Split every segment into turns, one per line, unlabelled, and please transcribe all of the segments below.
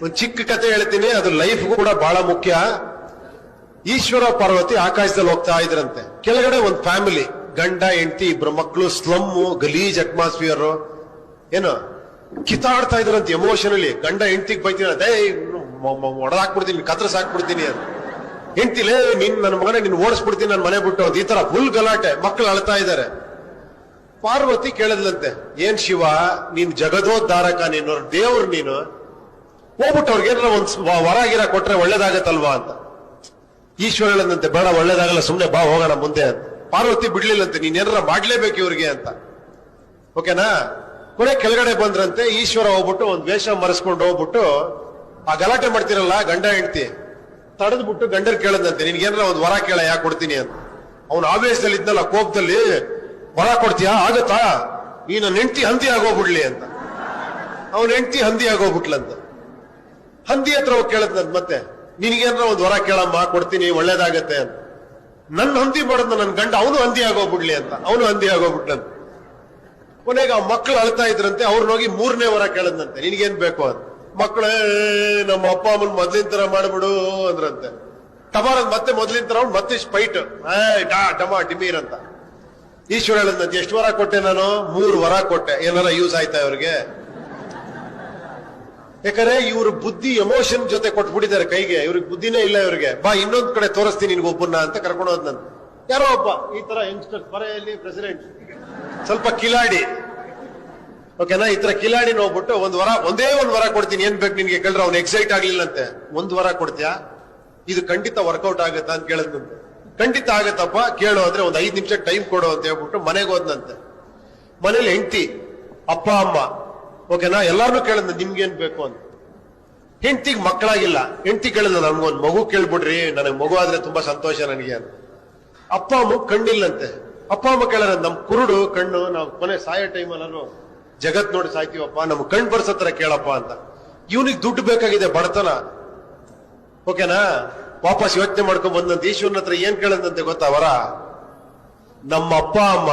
ಒಂದು ಚಿಕ್ಕ ಕತೆ ಹೇಳ್ತೀನಿ, ಅದು ಲೈಫ್ ಕೂಡ ಬಹಳ ಮುಖ್ಯ. ಈಶ್ವರ ಪಾರ್ವತಿ ಆಕಾಶದಲ್ಲಿ ಹೋಗ್ತಾ ಇದ್ರಂತೆ. ಕೆಳಗಡೆ ಒಂದು ಫ್ಯಾಮಿಲಿ, ಗಂಡ ಹೆಂಡತಿ ಇಬ್ರು ಮಕ್ಕಳು, ಸ್ಲಮ್, ಗಲೀಜ್ ಅಟ್ಮಾಸ್ಫಿಯರ್, ಏನು ಕಿತ್ತಾಡ್ತಾ ಇದ್ರಂತೆ ಎಮೋಷನಲಿ. ಗಂಡ ಹೆಂಡತಿಗೆ ಬೈತೀನಿ, ಅದೇ ಹೊಡೆದಾಕ್ಬಿಡ್ತೀನಿ, ಕತ್ರಸ್ ಹಾಕ್ಬಿಡ್ತೀನಿ ಅಂತ. ಹೆಂಡತಿಲೇ ನನ್ನ ಮಗನೇ ನಿನ್ ಓಡಿಸ್ಬಿಡ್ತೀನಿ, ನನ್ನ ಮನೆ ಬಿಟ್ಟು ಅಂತ. ಈ ತರ ಫುಲ್ ಗಲಾಟೆ, ಮಕ್ಕಳು ಅಳ್ತಾ ಇದ್ದಾರೆ. ಪಾರ್ವತಿ ಕೇಳಿದ್ಲಂತೆ, ಏನ್ ಶಿವ ನೀನ್ ಜಗದೋದ್ಧಾರಕ, ನೀನು ದೇವ್ರು, ನೀನು ಹೋಗ್ಬಿಟ್ಟು ಅವ್ರಿಗೆ ಏನಾರ ಒಂದ್ ವರಾಗಿರ ಕೊಟ್ರೆ ಒಳ್ಳೇದಾಗತ್ತಲ್ವಾ ಅಂತ. ಈಶ್ವರ ಹೇಳದಂತೆ, ಬೇಡ ಒಳ್ಳೇದಾಗಲ್ಲ, ಸುಮ್ನೆ ಬಾ ಹೋಗೋಣ ಮುಂದೆ ಅಂತ. ಪಾರ್ವತಿ ಬಿಡ್ಲಿಲ್ಲಂತೆ, ನೀನ್ ಏನಾರ ಮಾಡ್ಲೇಬೇಕು ಇವ್ರಿಗೆ ಅಂತ. ಓಕೆನಾ? ಕೊನೆ ಕೆಳಗಡೆ ಬಂದ್ರಂತೆ. ಈಶ್ವರ ಹೋಗ್ಬಿಟ್ಟು ಒಂದ್ ವೇಷ ಮರೆಸ್ಕೊಂಡು ಹೋಗ್ಬಿಟ್ಟು ಆ ಗಲಾಟೆ ಮಾಡ್ತಿರಲ್ಲ ಗಂಡ ಹೆಂಡತಿ, ತಡೆದ್ಬಿಟ್ಟು ಗಂಡರ್ ಕೇಳದಂತೆ, ನಿನ್ಗೇನಾರ ಒಂದ್ ವರ ಕೇಳ, ಯಾಕೆ ಕೊಡ್ತೀನಿ ಅಂತ. ಅವ್ನ ಆವೇಶದಲ್ಲಿ ಇದ್ನಲ್ಲ, ಕೋಪದಲ್ಲಿ, ವರ ಕೊಡ್ತೀಯಾ, ಆಗತ್ತಾ, ಈ ನನ್ನ ಹೆಂಡತಿ ಹಂದಿ ಆಗೋಗ್ಬಿಡ್ಲಿ ಅಂತ. ಅವನ ಹೆಂಡತಿ ಹಂದಿ ಆಗೋಗ್ಬಿಟ್ಲಂತ. ಹಂದಿ ಹತ್ರ ಹೋಗಿ ಕೇಳದ್ನಂತ, ಮತ್ತೆ ನಿನ್ಗೇನಾರ ಒಂದ್ ವರ ಕೇಳಮ್ಮ, ಕೊಡ್ತೀನಿ, ಒಳ್ಳೇದಾಗತ್ತೆ ಅಂತ. ನನ್ನ ಹಂದಿ ಮಾಡೋದ್ನ ನನ್ ಗಂಡ ಅವನು ಹಂದಿ ಆಗೋಗ್ಬಿಡ್ಲಿ ಅಂತ. ಅವನು ಹಂದಿ ಆಗೋಗ್ಬಿಟ್ಲಂತ. ಕೊನೆಗೆ ಆ ಮಕ್ಕಳು ಅಳ್ತಾ ಇದ್ರಂತೆ. ಅವ್ರನ್ನೋಗಿ ಮೂರನೇ ವರ ಕೇಳದ್ನಂತೆ, ನಿನ್ಗೇನ್ ಬೇಕು ಅಂತ. ಮಕ್ಕಳೇ ನಮ್ಮ ಅಪ್ಪ ಅಮ್ಮನ್ ಮೊದ್ಲಿನ ತರ ಮಾಡ್ಬಿಡು ಅಂದ್ರಂತೆ. ಟಮಾರ ಮತ್ತೆ ಮೊದ್ಲಿನ ತರ ಮತ್ತೆ ಸ್ಪೈಟ್ ಡಮಾ ಡಿಮೀರ್ ಅಂತ. ಈಶ್ವರ ಹೇಳದ್ನಂತೆ, ಎಷ್ಟು ವರ ಕೊಟ್ಟೆ ನಾನು? 3 ವರ ಕೊಟ್ಟೆ. ಏನಾರ ಯೂಸ್ ಆಯ್ತಾ ಇವ್ರಿಗೆ? ಯಾಕಂದ್ರೆ ಇವ್ರ ಬುದ್ಧಿ ಎಮೋಷನ್ ಜೊತೆ ಕೊಟ್ಬಿಟ್ಟಿದ್ದಾರೆ ಕೈಗೆ. ಇವ್ರಿಗೆ ಬುದ್ಧಿನೇ ಇಲ್ಲ ಇವ್ರಿಗೆ. ಬಾ ಇನ್ನೊಂದ್ ಕಡೆ ತೋರಿಸ್ತೀನಿ ನಿನ್ಗೊಬ್ಬನ್ನ ಅಂತ ಕರ್ಕೊಂಡು ಹೋದ್ನಂತ. ಯಾರೋ ಒಬ್ಬ ಈ ತರ ಯಂಗ್ಸ್ಟರ್ಸ್, ಬರೆಯಲ್ಲಿ ಪ್ರೆಸಿಡೆಂಟ್, ಸ್ವಲ್ಪ ಕಿಲಾಡಿ, ಓಕೆನಾ, ಈ ತರ ಕಿಲಾಡಿ ನೋಡ್ಬಿಟ್ಟು ಒಂದೇ ಒಂದ್ ವರ ಕೊಡ್ತೀನಿ, ಏನ್ ಬೇಕು ನಿನ್ಗೆ ಕೇಳಿದ್ರೆ ಅವ್ನು ಎಕ್ಸೈಟ್ ಆಗ್ಲಿಲ್ಲಂತೆ. 1 ವರ ಕೊಡ್ತೀಯಾ, ಇದು ಖಂಡಿತ ವರ್ಕೌಟ್ ಆಗತ್ತಾ ಅಂತ ಕೇಳದ್ನಂತೆ. ಖಂಡಿತ ಆಗತ್ತಪ್ಪ, ಕೇಳು ಅಂದ್ರೆ ಒಂದ್ 5 ನಿಮಿಷ ಟೈಮ್ ಕೊಡು ಅಂತ ಹೇಳ್ಬಿಟ್ಟು ಮನೆಗೆ ಹೋದ್ನಂತೆ. ಮನೇಲಿ ಹೆಂಡತಿ, ಅಪ್ಪ ಅಮ್ಮ, ಓಕೆನಾ, ಎಲ್ಲಾರ್ನು ಕೇಳದ್ ನಿಮ್ಗೇನ್ ಬೇಕು ಅಂತ. ಹೆಂಡತಿಗೆ ಮಕ್ಕಳಾಗಿಲ್ಲ. ಹೆಂಡತಿ ಕೇಳಿದ, ನನ್ಗೊಂದ್ ಮಗು ಕೇಳ್ಬಿಡ್ರಿ, ನನಗೆ ಮಗು ಆದ್ರೆ ತುಂಬಾ ಸಂತೋಷ ನನಗೆ ಅಂತ. ಅಪ್ಪ ಅಮ್ಮ ಕಣ್ಣಿಲ್ಲಂತೆ. ಅಪ್ಪ ಅಮ್ಮ ಕೇಳಾರ, ನಮ್ ಕುರುಡು ಕಣ್ಣು, ನಾವು ಕೊನೆ ಸಾಯೋ ಟೈಮಲ್ಲೂ ಜಗತ್ ನೋಡಿ ಸಾಯ್ತೀವಪ್ಪ, ನಮ್ ಕಣ್ ಬರ್ಸತ್ರ ಕೇಳಪ್ಪ ಅಂತ. ಇವನಿಗೆ ದುಡ್ಡು ಬೇಕಾಗಿದೆ, ಬಡತನ, ಓಕೆನಾ. ವಾಪಸ್ ಯೋಚನೆ ಮಾಡ್ಕೊಂಡ್ ಬಂದಂತ ಈಶ್ವರನ ಹತ್ರ ಏನ್ ಕೇಳದಂತೆ ಗೊತ್ತಾ ವರ? ನಮ್ಮ ಅಪ್ಪ ಅಮ್ಮ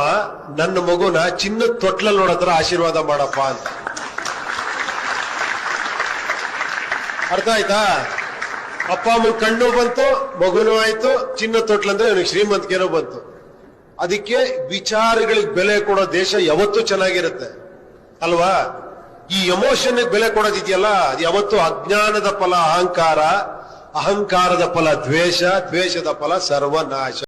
ನನ್ನ ಮಗುನ ಚಿನ್ನದ ತೊಟ್ಲಲ್ಲಿ ನೋಡತ್ರ ಆಶೀರ್ವಾದ ಮಾಡಪ್ಪ ಅಂತ. ಅರ್ಥ ಆಯ್ತಾ? ಅಪ್ಪ ಅಮ್ಮನ ಕಣ್ಣು ಬಂತು, ಮಗುನೂ ಆಯ್ತು, ಚಿನ್ನದ ತೊಟ್ಲಂದ್ರೆ ಇವನಿಗೆ ಶ್ರೀಮಂತಿಕೆನೂ ಬಂತು. ಅದಕ್ಕೆ ವಿಚಾರಗಳಿಗೆ ಬೆಲೆ ಕೊಡೋ ದೇಶ ಯಾವತ್ತೂ ಚೆನ್ನಾಗಿರುತ್ತೆ ಅಲ್ವಾ? ಈ ಎಮೋಷನ್ ಬೆಲೆ ಕೊಡೋದಿದೆಯಲ್ಲ, ಅದು ಯಾವತ್ತೂ ಅಜ್ಞಾನದ ಫಲ ಅಹಂಕಾರ, ಅಹಂಕಾರದ ಫಲ ದ್ವೇಷ, ದ್ವೇಷದ ಫಲ ಸರ್ವನಾಶ.